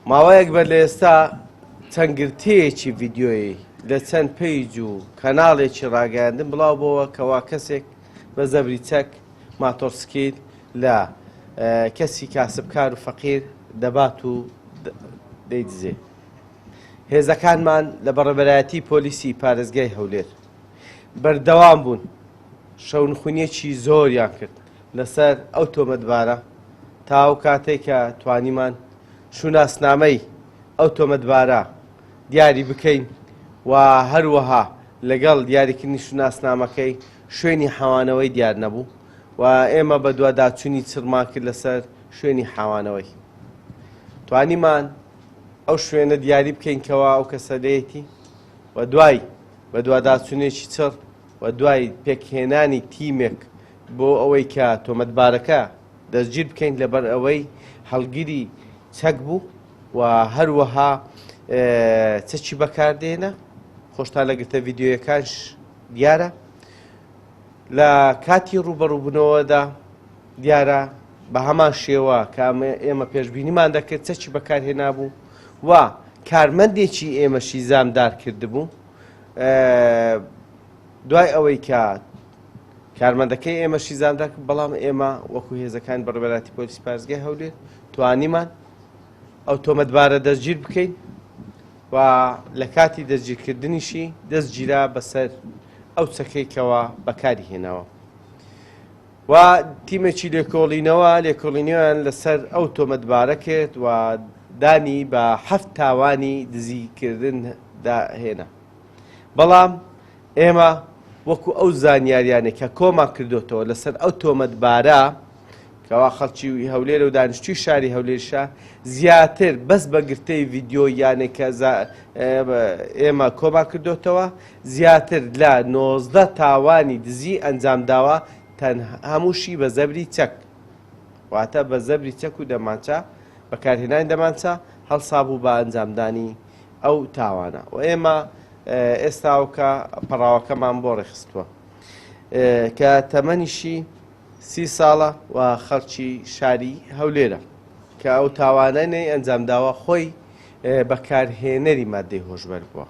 ماوەیەک بەر لە ئێستا چەنگرتەیەکی ڤیددیۆیی لە چەند پەیج و کەناڵێکی ڕاگەاندن بڵاو بۆەوە کەوا کەسێک بە زەبری چەک ماتۆرسکیل لە کەسی کاسبکار و فەقیر دەبات و دەیدزێ. هێزەکانمان لە بەڕێبەرایەتی پۆلیسی پارێزگای هەولێر بەردەوام بوون شەونخوونیەکی زۆریان کرد لەسەر ئەو تۆمەتبارە تا ئەو کاتێک کە توانیمان شوناسنامەی ئەو تۆمەتبارە دیاری بکەین و هەروەها لەگەڵ دیاریکردنی شوناسنامەکەی شوێنی حەوانەوەی دیار نەبوو و ئێمە بە دوواداچوونی چڕمان کرد لەسەر شوێنی حەوانەوەی. توانیمان ئەو شوێنە دیاری بکەین کەوا ئەو کەسەلەیەتی و دوای بە دوواداچوونێکی چڕ و دوای پێکهێنانی تیمێک بۆ ئەوەی کە تۆمەتبارەکە دەستگیر بکەین لەبەر ئەوەی هەڵگیری چەک بوو و هەروەها چەکی بەکاردێنە. خۆشتان لەگرتە ڤیددیۆیەکانش دیارە لە کاتی ڕوبەڕووبوونەوەدا دیارە بە هەمان شێوە کە ئێمە پێشبینیمان دەکرد چەکی بەکارهێنا بوو و کارمەندێکی ئێمەشی زامدار کردبوو. دوای ئەوەی کە کارمەندەکەی ئێمەشی زامدار کرد بەڵام ئێمە وەکو هێزەکان بەڕێبەراتی پۆلیسی پارێزگای هەولێر توانیمان ئەو تۆمەتبارە دەستگیر بکەین و لە کاتی دەستگیرکردنیشی دەستگیرا بەسەر ئەو چەکەیکەوە بەکاری هێناوە و تیمێکی لێکۆڵینەوەیان لەسەر ئەو تۆمەتبارە کرد و دانی بە 7 تاوانی دزیکردن داهێنا. بەڵام ئێمە وەکو ئەو زانیاریانێک کە کۆمان کردوتەوە لەسەر ئەو تۆمەتبارە کەوا خەڵکی هەولێرە و دانیشتووی شاری هەولێرشە زیاتر بەس بە گرتەی ڤیددیۆ یانێک کە ئێمە کۆمان کردوتەوە زیاتر لە 19 تاوانی دزی ئەنجامداوە هەمووشی بە زەبری چەک واتە بە زەبری چەک و دەمانچە بەکارهێنانی دەمانچە هەڵسابوو بە ئەنجامدانی ئەو تاوانە و ئێمە ئێستاوکە پەڕاوەکەمان بۆ ڕێخستووە کە تەمەنیشی 30 ساڵە و خەڵکی شاری هەولێرە کە ئەو تاوانانەی ئەنجامداوە خۆی بەکارهێنەری مادەی هۆشبەر بووە.